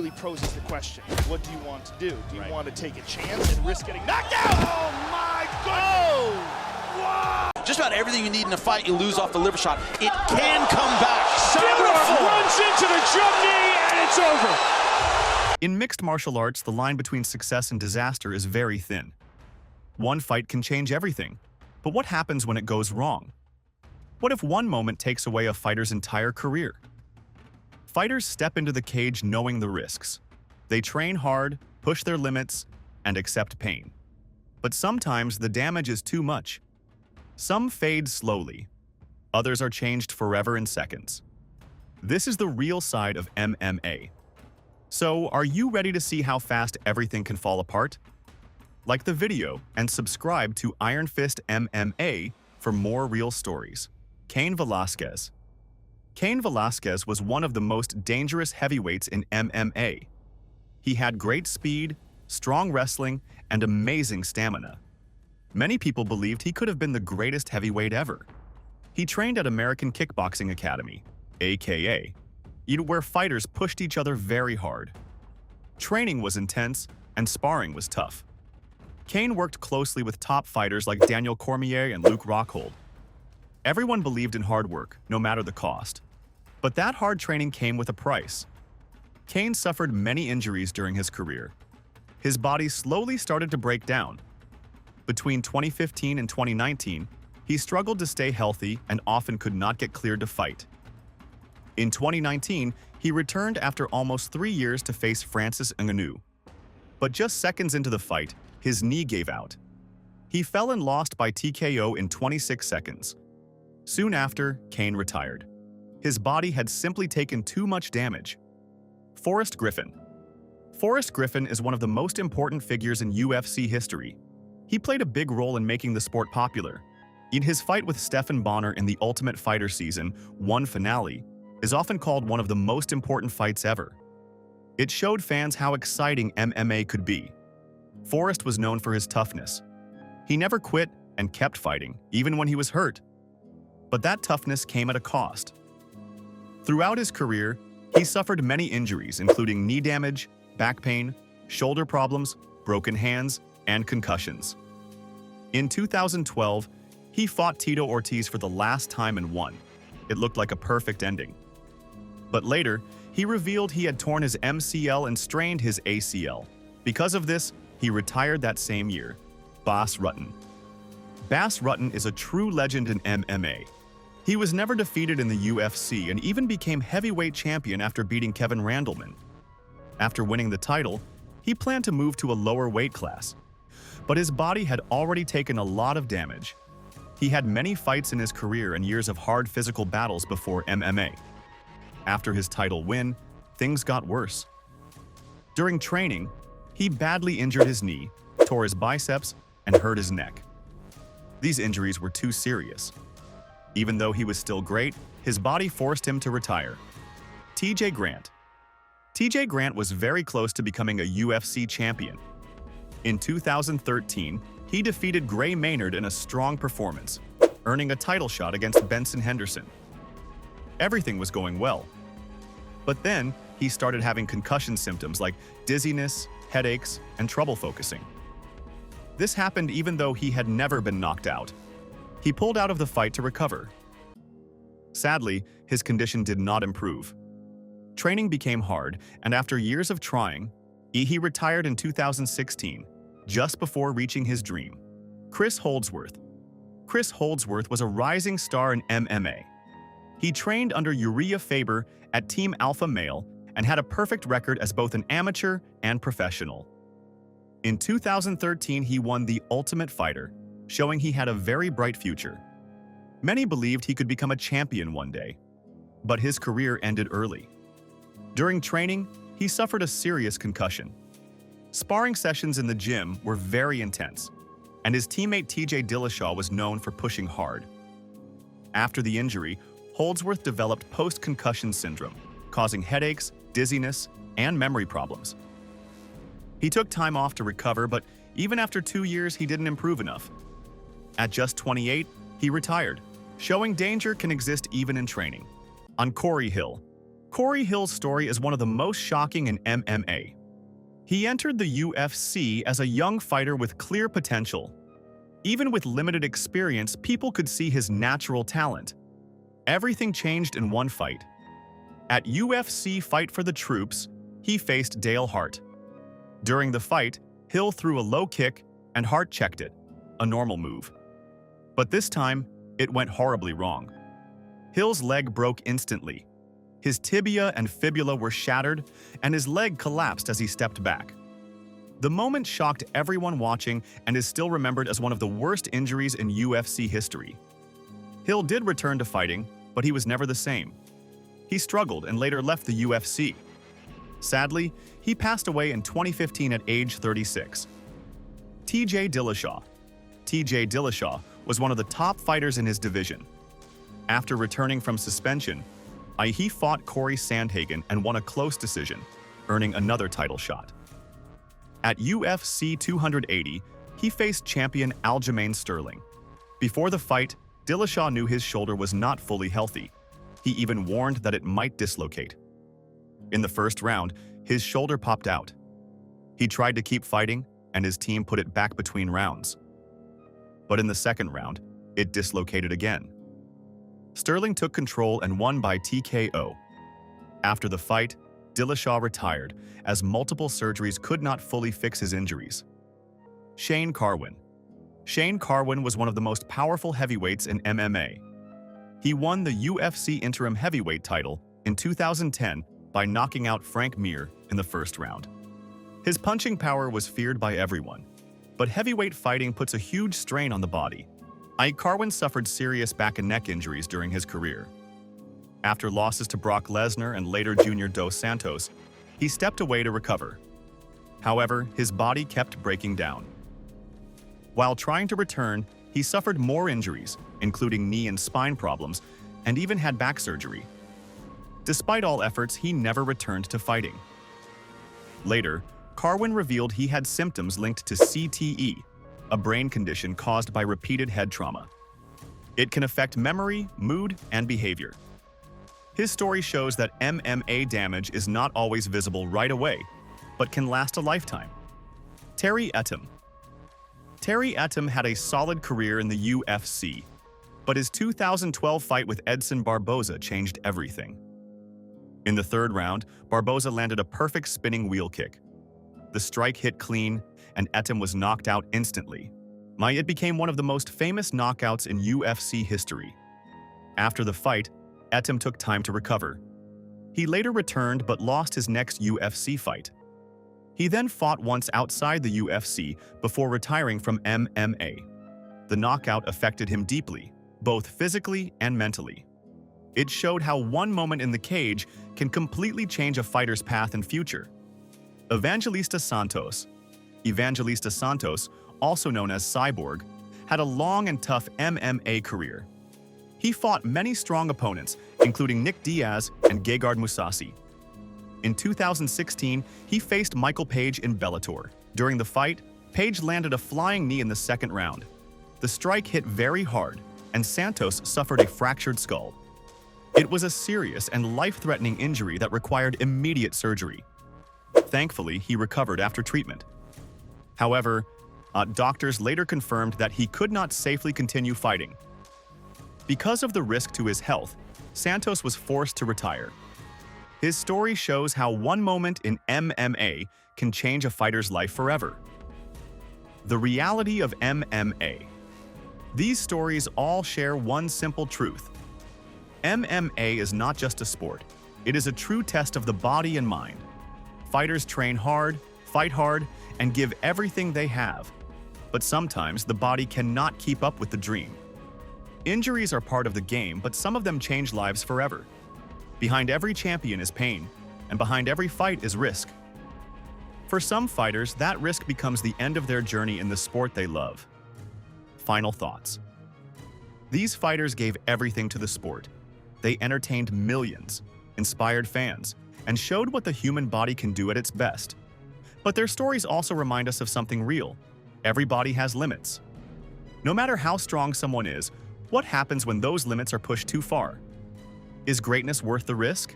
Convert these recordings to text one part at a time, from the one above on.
really poses the question. What do you want to do? Do you want to take a chance and risk getting knocked out? Oh my goodness! Wow! Just about everything you need in a fight, you lose off the liver shot. It can come back. Beautiful! Runs into the jump knee and it's over. In mixed martial arts, the line between success and disaster is very thin. One fight can change everything, but what happens when it goes wrong? What if one moment takes away a fighter's entire career? Fighters step into the cage knowing the risks. They train hard, push their limits, and accept pain. But sometimes the damage is too much. Some fade slowly. Others are changed forever in seconds. This is the real side of MMA. So, are you ready to see how fast everything can fall apart? Like the video and subscribe to Iron Fist MMA for more real stories. Cain Velasquez. Cain Velasquez was one of the most dangerous heavyweights in MMA. He had great speed, strong wrestling, and amazing stamina. Many people believed he could have been the greatest heavyweight ever. He trained at American Kickboxing Academy, aka, where fighters pushed each other very hard. Training was intense and sparring was tough. Cain worked closely with top fighters like Daniel Cormier and Luke Rockhold. Everyone believed in hard work, no matter the cost. But that hard training came with a price. Cain suffered many injuries during his career. His body slowly started to break down. Between 2015 and 2019, he struggled to stay healthy and often could not get cleared to fight. In 2019, he returned after almost 3 years to face Francis Ngannou. But just seconds into the fight, his knee gave out. He fell and lost by TKO in 26 seconds. Soon after, Cain retired. His body had simply taken too much damage. Forrest Griffin. Forrest Griffin is one of the most important figures in UFC history. He played a big role in making the sport popular. In his fight with Stephan Bonnar in the Ultimate Fighter Season 1 finale, is often called one of the most important fights ever. It showed fans how exciting MMA could be. Forrest was known for his toughness. He never quit and kept fighting, even when he was hurt. But that toughness came at a cost. Throughout his career, he suffered many injuries, including knee damage, back pain, shoulder problems, broken hands, and concussions. In 2012, he fought Tito Ortiz for the last time and won. It looked like a perfect ending. But later, he revealed he had torn his MCL and strained his ACL. Because of this, he retired that same year. Bas Rutten. Bas Rutten is a true legend in MMA. He was never defeated in the UFC and even became heavyweight champion after beating Kevin Randleman. After winning the title, he planned to move to a lower weight class. But his body had already taken a lot of damage. He had many fights in his career and years of hard physical battles before MMA. After his title win, things got worse. During training, he badly injured his knee, tore his biceps, and hurt his neck. These injuries were too serious. Even though he was still great, his body forced him to retire. TJ Grant. TJ Grant was very close to becoming a UFC champion. In 2013, he defeated Gray Maynard in a strong performance, earning a title shot against Benson Henderson. Everything was going well. But then, he started having concussion symptoms like dizziness, headaches, and trouble focusing. This happened even though he had never been knocked out. He pulled out of the fight to recover. Sadly, his condition did not improve. Training became hard, and after years of trying, he retired in 2016, just before reaching his dream. Chris Holdsworth. Chris Holdsworth was a rising star in MMA. He trained under Uriah Faber at Team Alpha Male and had a perfect record as both an amateur and professional. In 2013, he won the Ultimate Fighter, showing he had a very bright future. Many believed he could become a champion one day, but his career ended early. During training, he suffered a serious concussion. Sparring sessions in the gym were very intense, and his teammate TJ Dillashaw was known for pushing hard. After the injury, Holdsworth developed post-concussion syndrome, causing headaches, dizziness, and memory problems. He took time off to recover, but even after 2 years, he didn't improve enough. At just 28, he retired, showing danger can exist even in training. On Corey Hill. Corey Hill's story is one of the most shocking in MMA. He entered the UFC as a young fighter with clear potential. Even with limited experience, people could see his natural talent. Everything changed in one fight. At UFC Fight for the Troops, he faced Dale Hart. During the fight, Hill threw a low kick and Hart checked it, a normal move. But this time, it went horribly wrong. Hill's leg broke instantly. His tibia and fibula were shattered, and his leg collapsed as he stepped back. The moment shocked everyone watching and is still remembered as one of the worst injuries in UFC history. Hill did return to fighting, but he was never the same. He struggled and later left the UFC. Sadly, he passed away in 2015 at age 36. TJ Dillashaw. TJ Dillashaw was one of the top fighters in his division. After returning from suspension, he fought Corey Sandhagen and won a close decision, earning another title shot. At UFC 280, he faced champion Aljamain Sterling. Before the fight, Dillashaw knew his shoulder was not fully healthy. He even warned that it might dislocate. In the first round, his shoulder popped out. He tried to keep fighting, and his team put it back between rounds. But in the second round, it dislocated again. Sterling took control and won by TKO. After the fight, Dillashaw retired, as multiple surgeries could not fully fix his injuries. Shane Carwin. Shane Carwin was one of the most powerful heavyweights in MMA. He won the UFC interim heavyweight title in 2010 by knocking out Frank Mir in the first round. His punching power was feared by everyone, but heavyweight fighting puts a huge strain on the body. Carwin suffered serious back and neck injuries during his career. After losses to Brock Lesnar and later Junior Dos Santos, he stepped away to recover. However, his body kept breaking down. While trying to return, he suffered more injuries, including knee and spine problems, and even had back surgery. Despite all efforts, he never returned to fighting. Later, Carwin revealed he had symptoms linked to CTE, a brain condition caused by repeated head trauma. It can affect memory, mood, and behavior. His story shows that MMA damage is not always visible right away, but can last a lifetime. Terry Etim. Terry Etim had a solid career in the UFC, but his 2012 fight with Edson Barboza changed everything. In the third round, Barboza landed a perfect spinning wheel kick. The strike hit clean, and Etim was knocked out instantly. It became one of the most famous knockouts in UFC history. After the fight, Etim took time to recover. He later returned but lost his next UFC fight. He then fought once outside the UFC before retiring from MMA. The knockout affected him deeply, both physically and mentally. It showed how one moment in the cage can completely change a fighter's path and future. Evangelista Santos, also known as Cyborg, had a long and tough MMA career. He fought many strong opponents, including Nick Diaz and Gegard Mousasi. In 2016, he faced Michael Page in Bellator. During the fight, Page landed a flying knee in the second round. The strike hit very hard, and Santos suffered a fractured skull. It was a serious and life-threatening injury that required immediate surgery. Thankfully, he recovered after treatment. However, doctors later confirmed that he could not safely continue fighting. Because of the risk to his health, Santos was forced to retire. His story shows how one moment in MMA can change a fighter's life forever. The reality of MMA. These stories all share one simple truth. MMA is not just a sport. It is a true test of the body and mind. Fighters train hard, fight hard, and give everything they have. But sometimes the body cannot keep up with the dream. Injuries are part of the game, but some of them change lives forever. Behind every champion is pain, and behind every fight is risk. For some fighters, that risk becomes the end of their journey in the sport they love. Final thoughts. These fighters gave everything to the sport. They entertained millions, inspired fans, and showed what the human body can do at its best. But their stories also remind us of something real. Every body has limits. No matter how strong someone is, what happens when those limits are pushed too far? Is greatness worth the risk?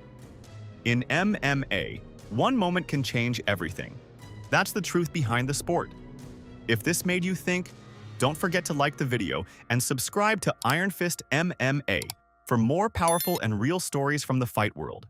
In MMA, one moment can change everything. That's the truth behind the sport. If this made you think, don't forget to like the video and subscribe to Iron Fist MMA for more powerful and real stories from the fight world.